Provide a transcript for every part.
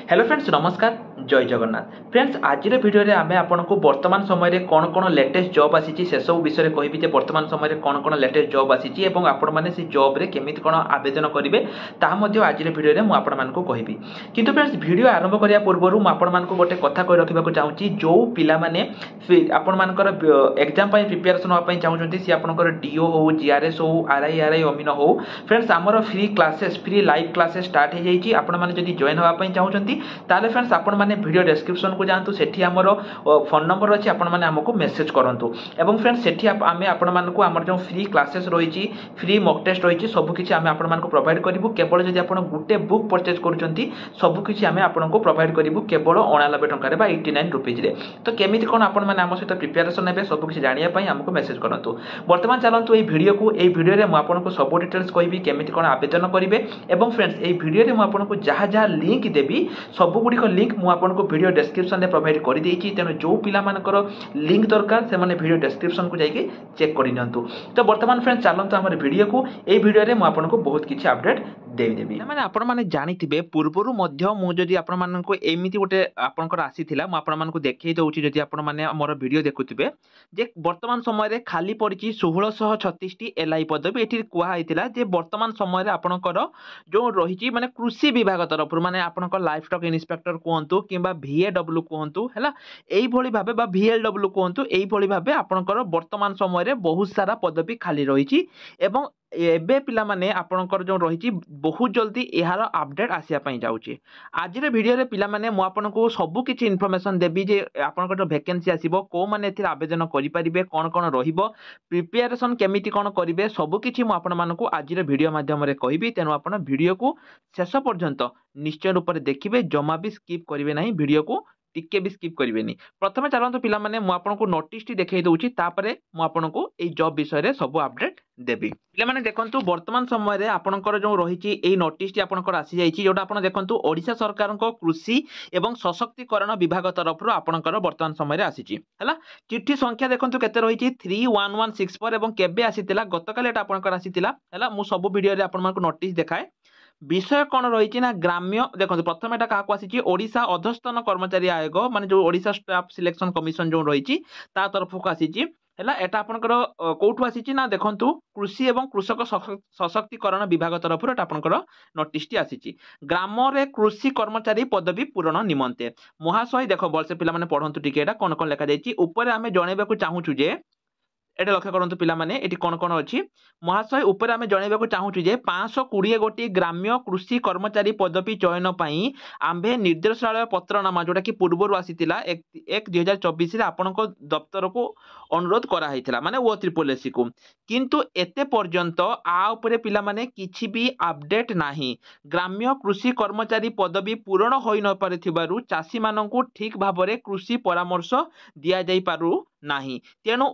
Hello friends नमस्कार जय Jagannath friends आज भिडियो आम आपको वर्तमान समय कौन कौन लेटेस्ट जॉब आसी से सब विषय कहबी वर्तमान समय कौन कौन लेटेस्ट जॉब आसी आपण मैंने से जॉब रे केमिति कौन आवेदन करेंगे ताज भिडियो मुझे कहबी किंतु फ्रेंड्स वीडियो आरंभ करने पूर्व मुझे गोटे कथा कही रखा चाहूँगी जो पिलाने आपर एग्जाम प्रिपेरेसन हाँपाई चाहूँगी सी आपंकर डीओ हो जीआरएस हो आरआई अमीन हो फ्रेंड्स आमर free classes free live classes start हो जाइए आपने जॉइन हाँपाई चाहूँगी ताले फ्रेंड्स आपण मैंने वीडियो डिस्क्रिप्शन को जातु सेठी आमर फोन नंबर अच्छी आपण मैंने आमको मेसेज करूँ एवं फ्रेंड्स सेठी आम आपण मानक आमर जो फ्री क्लासेस रही फ्री मॉक टेस्ट रही सबकि आम आपण प्रोवाइड करूँ केवल जब आप गोटे बुक परचेज कर सबकि आम आपको प्रोवाइड करूँ केवल 89 टकर 89 रुपीज तो केमी कौन आपण मैंने आम सहित प्रिपेरेसन हे सबकि जानापी आमको मेसेज करूँ बर्तमान चलतु ये भिडियो को ये भिडियो में आपको सब डिटेल्स कहि केमी कौन आवेदन करेंगे एवं फ्रेंड्स ये भिडियो में मुझे जहाँ जहाँ लिंक देवी सबुगुड़िक लिंक मुझे भिडियो डिस्क्रिप्शन में प्रोवाइड कर देती तेणु जो पिलामानकर लिंक दरकार से भिडियो डिस्क्रिप्शन को जाइए चेक कर नियंतु तो बर्तमान फ्रेंड्स चलते आम भिडियो को ये भिडियो में मुझे बहुत किसी अपडेट देवी मैंने आपण मैंने जानी पूर्वर मुझे एमती गोटे आपंकर आसीला मुझे देखई दूसरी जदि आपने मोर वीडियो देखुए जे वर्तमान समय खाली पड़ी 1636 एलआई पदवी ये कहला जे वर्तमान समय आपंकर जो रही माने कृषि विभाग तरफ माने आपंकर लाइफ स्टॉक इन्स्पेक्टर कहतु कि VAW कहतु है यही भाव VLW कहतु यही भाव आपंकर वर्तमान समय बहुत सारा पदवी खाली रही एबे पिला माने आपनकर जो रही बहुत जल्दी यार अपडेट आसापी जाऊँगी आज भिडियो रे पिला माने मु आपनको सब किछि इनफॉरमेशन देबी जे आपनकर जो वैकेंसी आसीबो को माने एथि आवेदन करि परिबे कोन कोन रहिबो प्रिपरेशन केमिति कोन करिवे सब किछि मु आपन मानको आज भिडियो माध्यम रे कहिबी तेनु आपन भिडियो को शेष पर्यंत निश्चय रूप से देखिए जमा भी स्किप करिवे नाही भिडियो को टिके भी स्किप करेंगे प्रथम चलते पिला माने मु आपनको नोटिस टी देखै दउची तापरे मु आपनको ए जॉब विषय रे सब अपडेट देबी पिला माने देखंतु वर्तमान समय रे आपनकर जो रही ए नोटिस टी आपनकर आसी जाइछि जोटा आपन देखंतु ओडिशा सरकार को कृषि एवं सशक्तिकरण विभाग तरफ रो आपनकर वर्तमान समय रे आसीछि हला चिट्ठी संख्या देखंतु केते रही 3116 एवं केबे आसीतिला गतकाल एटा आपनकर आसीतिला हला मु सब वीडियो रे आपन मानको नोटिस देखाए विषय कौन रही ना ग्राम्य देखो प्रथम एटा क्या आसी ओडिशा अधस्तन कर्मचारी आयोग माने जो ओडिशा स्टाफ सिलेक्शन कमिशन जो रही तरफ को आसी एटा आपनकर कोठु आसी ना देखंतु कृषि एवं कृषक सशक्तिकरण विभाग तरफ एटा आपनकर नोटिस टी आसी ग्राम रे कृषि कर्मचारी पदवी पूरण निमंते महाशय देखो बलसे पिला माने पढंतु टिके एटा कोन कोन लिखा जायछि ऊपर आमे जणेबाकू चाहूछु जे एटा लक्ष्य करंतु पिला माने एटी कोन कोन अछि महाशय ऊपर आमे जणेबाकू चाहूछु जे 520 गोटी ग्राम्य कृषि कर्मचारी पदवी चयन पई आंबे निर्देशालय पत्रनामा जोटा कि पूर्वरु आसीतिला 1/2024 रे आपनको दफ्तर को अनुरोध करा हैथिला माने ओ त्रिपोलेसी को किंतु एते पर्यंत आ ऊपर पिला माने किछि भी अपडेट नाही ग्राम्य कृषि कर्मचारी पदवी पूर्ण होई न पारिथिबारु चासी माननकु ठीक भाबरे कृषि परामर्श दिया जाई पारु नाही तेनु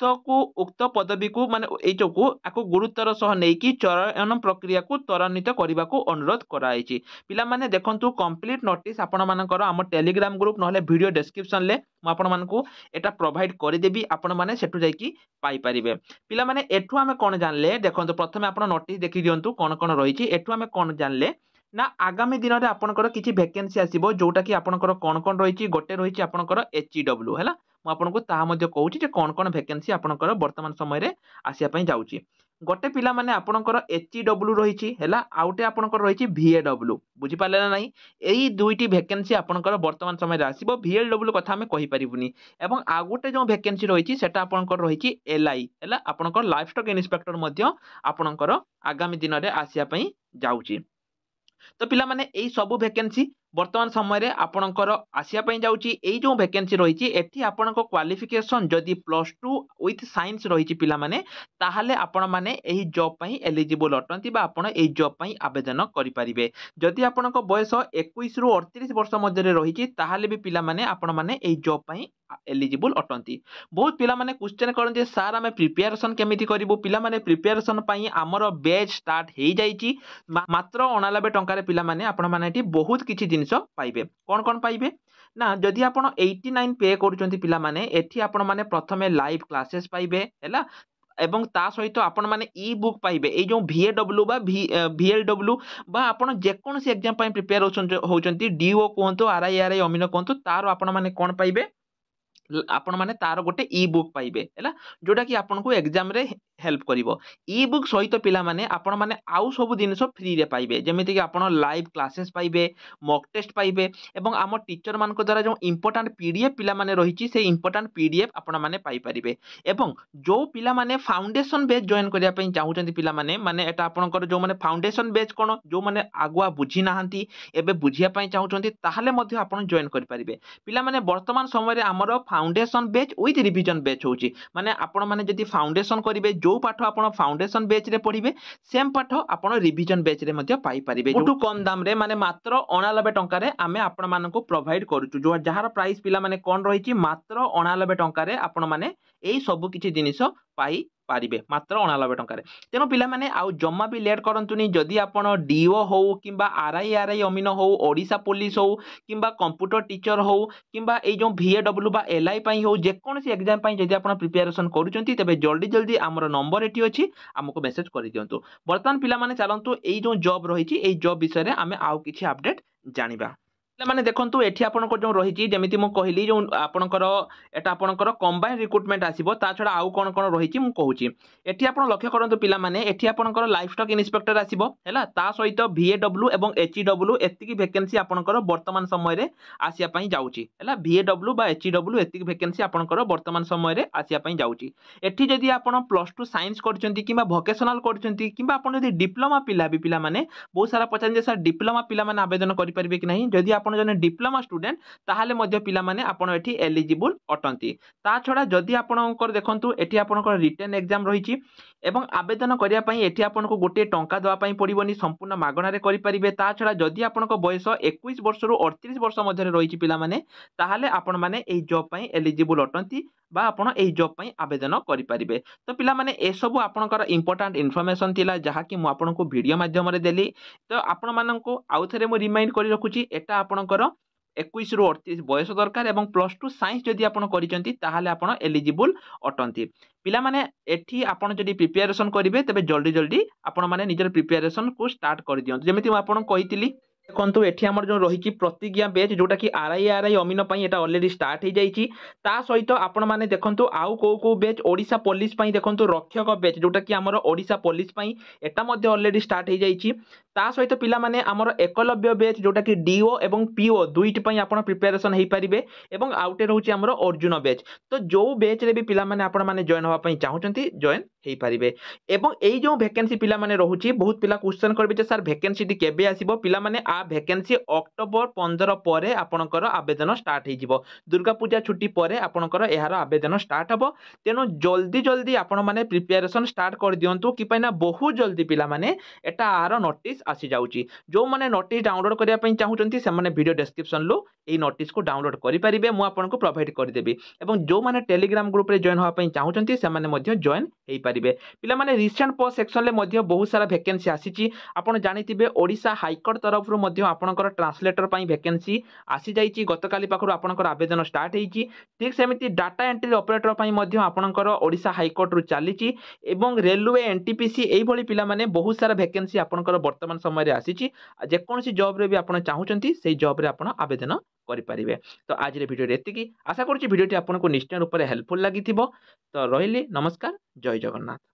उक्त पदवी को माने को गुरुत्वर सह नहीं चयन प्रक्रिया को त्वरान्वित करने को अनुरोध कराई पिला माने देखंतु कंप्लीट नोटिस आपण मानकर आम टेलीग्राम ग्रुप नहले वीडियो डिस्क्रिप्शन ले आपण मानकू एटा प्रोवाइड कर देबी आपण माने सेटु जाईकी पाई परिबे पिला माने एठु आमे कोन जानले देखंतु प्रथमे आपण नोटिस देखि दियंतु कोन कोन रहिछि एठु आमे कोन जानले ना आगामी दिन में आपनकर किछि वैकेंसी आसीबो जोटा कि आपनकर कोन कोन रहिछि गोटे रहिछि आपनकर HEW हैला मु आपनको ताहा मध्ये कहूछि जे कोन कोन वैकेंसी आपनकर वर्तमान समय रे आसिया पई जाउछि गोटे पिला माने आपनकर HEW रहिछि हैला आउटे आपनकर रहिछि VAW बुझि पाले ना नाही एई दुईटी वैकेंसी आपनकर वर्तमान समय रे आसीबो VLW कथा हमें कहि परिबुनी एवं आ गोटे जो वैकेंसी रहिछि सेटा आपनकर रहिछि LI हैला आपनकर लाइफ स्टॉक इन्स्पेक्टर मध्ये आपनकर आगामी दिन रे आसिया पई जाउछि तो पिला माने एई सब वैकेंसी वर्तमान समय रे आपनकर आसिया पई जाउची एई जो वैकेंसी रहिछि एठी आपनको क्वालिफिकेशन जदि +2 विथ साइंस रहिछि पिला माने ताहाले आपण माने एही जॉब पई एलिजिबल अटंती बा आपण एही जॉब पई आवेदन करि परिबे जदि आपनको बयस 21 रु 38 वर्ष मध्ये रे रहिछि ताहाले भी पिला माने आपण माने एही जॉब पई एलिजिबल अटंती बहुत पिला माने क्वेश्चन करन जे सर हमें प्रिपरेशन केमिति करिवो पिला माने प्रिपरेशन पई हमर बैच स्टार्ट हेई जाईछि मात्र 89 टंका रे पिला माने आपण माने एठी बहुत किछि जिंस पाइबे कोन कोन पाइबे ना जदि आपण 89 पे करूचंती पिला माने एठी आपण माने प्रथमे लाइव क्लासेस पाइबे हैला ଏବଂ ତା ସହିତ ଆପଣ ମାନେ ଇ ବୁକ୍ ପାଇବେ ଏଇ ଯେଉଁ VAW ବା VLW বা ଆପଣ ଯେକୌଣସି ଏକ୍ଜାମ ପାଇଁ ପ୍ରିପେୟାର ହେଉଛନ୍ତି DO କୁହନ୍ତୁ RI ଅମିନ କୁହନ୍ତୁ ତାର ଆପଣ ମାନେ କ'ଣ ପାଇବେ ଆପଣ ମାନେ ତାର ଗୋଟେ ଇ ବୁକ୍ ପାଇବେ ହେଲା जोटा कि आपन को एग्जाम रे हेल्प करिवो ई बुक सहित पिला माने आपण माने आउ सब जिनिस फ्री रे पाइबे जेमिति कि आपण लाइव क्लासेस पाइबे मॉक टेस्ट पाइबे एवं आम टीचर मान द्वारा जो इंपोर्टेंट पीडीएफ पिला माने रही से इंपोर्टेंट पीडीएफ आपण माने पाई परिबे एवं जो पिला माने फाउंडेशन बेच जॉइन करिया पई चाहउचंती पिला माने माने एटा आपनकर जो माने फाउंडेशन बेच कोन जो माने आगुआ बुझी नाहंती एबे बुझिया पई चाहउचंती ताहाले मध्ये आपण जॉइन करि परिबे पिला माने वर्तमान समय रे हमर फाउंडेशन बेच विथ रिवीजन बेच होउची माने आपण माने जदि फाउंडेशन करिवे जो पाठ आपण फाउंडेशन बेच रे पढिबे सेम पाठ आपण रिवीजन बेच रे मध्ये पाई परिबे जो कम दाम रे माने मात्र 89 टंका रे आमे आपण मानको प्रोवाइड करूछु जो जहार प्राइस पिला माने कोन रहिची मात्र 89 टंका रे आपण माने एई सब किछि जिनिस पाई पारिबे मात्र 89 टंका रे तेनो पिला माने आउ जम्मा भी लेट करंतुनी जदि आपण डीओ हो किंबा आरआई अमीन हो ओडिसा पुलिस हो किंबा कंप्यूटर टीचर हो किंबा ए जो VAW बा एलआई पई हो जेकोनसी एग्जाम पई जदि आपण प्रिपरेशन करूचंती तबे जल्दी जल्दी हमर नंबर एठी अछि हमको मेसेज करि दियंतु वर्तमान पिला माने चलंतु एई जो जॉब रहिची एई जॉब विषय रे हमें आउ किछि अपडेट जानिबा माने देखंतु एठी आपनको जो रहिची जेमिति मो कहली जो आपनकर एटा आपनकर कंबाइन रिक्रुटमेंट आसीबो ता छडा आउ कोन कोन रहिची मु कहूची एठी आपण लक्ष्य करंतु पिला माने एठी आपनकर लाइफ स्टॉक इंस्पेक्टर आसीबो हैला ता सहित VAW एवं HEW एतिकी वैकेंसी आपनकर वर्तमान समय रे आसिया पई जाउची हैला VAW बा HEW एतिकी वैकेंसी आपनकर वर्तमान समय रे आसिया पई जाउची एठी जदि आपण +2 साइंस करचंती किबा वोकेशनल करचंती किबा आपण जदि डिप्लोमा पिला भी पिला माने बहुत सारा पचान जे सर डिप्लोमा पिला माने आवेदन करि परिबे कि नहीं जदि आपण जने डिप्लोमा स्टूडेंट ताहाले मध्य पिला माने आपण एठी एलिजिबल अटंती ता छडा जदि आपणकर देखंतु एठी आपणकर रिटन एग्जाम रहिची एवं आवेदन करिया पई एठी आपनको गोटे टंका दवा पई पडिबोनी संपूर्ण मागणा रे करि परिबे ता छडा जदि आपनको बयस 21 वर्ष रु 38 वर्ष मध्य रे रहिची पिला माने ताहाले आपण माने एई जॉब पई एलिजिबल अटंती बा आपण एई जॉब पई आवेदन करि परिबे तो पिला माने ए सब आपणकर इंपोर्टेंट इन्फॉर्मेशन थिला जहा कि मु आपनको वीडियो माध्यम रे देली तो आपण माननको आउ थरे मु रिमाइंड करि रखुची एटा आपणकर 21 रु 38 बयस दरकार एवं +2 साइंस जदि आपण करिसंती ताहाले आपण एलिजिबल अटंती पिला माने एठी आपण जदि प्रिपरेशन करिवे तबे जल्दी जल्दी आपण माने निजर प्रिपरेशन को स्टार्ट कर दियंतु जेमिति म आपण कहितली देखंतु एठी हमर जो रहिची प्रतिज्ञा बैच जोटा कि आरआई अमीन पई एटा ऑलरेडी स्टार्ट हे जाईची ता सहित आपण माने देखंतु आउ को बैच ओडिसा पुलिस पई देखंतु रक्षक बैच जोटा कि हमर ओडिसा पुलिस पई एटा मध्ये ऑलरेडी स्टार्ट हे जाईची ता सहित पिला माने हमर एकलव्य बैच जोटा कि डीओ एवं पीओ दुईटी पई आपण प्रिपरेशन हे परिबे एवं आउटे रहउची हमर अर्जुन बैच तो जो बैच रे भी पिला माने आपण माने जॉइन होवा पई चाहउचंती जॉइन हे परिबे एवं एई जो वैकेंसी पिला माने रहउची बहुत पिला क्वेश्चन करबे जे सर वैकेंसी टी केबे आसीबो पिला माने आ वैकेंसी अक्टोबर 15 परे आपणकर आवेदन स्टार्ट हे जिवो दुर्गा पूजा छुट्टी परे आपणकर एहार आवेदन स्टार्ट हबो तेनो जल्दी जल्दी आपण माने प्रिपरेशन स्टार्ट कर दियंतु कि पैना बहुत जल्दी पिला माने एटा आर नोटिस आसी जाउची जो माने नोटिस डाउनलोड करिया पई चाहउचंती से माने वीडियो डिस्क्रिप्शन लो एई नोटिस को डाउनलोड करि परिबे मु आपनको प्रोवाइड कर देबी एवं जो माने टेलीग्राम ग्रुप रे जॉइन होवा पई चाहउचंती से माने मध्ये जॉइन हेई परिबे पिला माने रिसेंट पोस्ट सेक्शन ले मध्ये बहुत सारा वैकेंसी आसीची आपण जानितिबे ओडिसा हाई कोर्ट तरफ रु मध्ये आपणकर ट्रांसलेटर पई वैकेंसी आसी जाईची गतकाली पाखरु आपणकर आवेदन स्टार्ट हेईची ठीक सेमिति डाटा एंट्री ऑपरेटर पई मध्ये आपणकर ओडिसा हाई कोर्ट रु चालीची एवं रेलवे एनटीपीसी एई भली पिला माने बहुत सारा वैकेंसी आपणकर वर्तमान समय रे आसीची जे कोनसी जॉब रे भी आपण चाहउचंती सेई जॉब रे आपण आवेदन करि परिबे तो आज रे वीडियो रे एतिकी आशा करछि वीडियोटी आपनको निश्चय रूप से हेल्पफुल लागिथिबो तो रहिली नमस्कार जय जगन्नाथ।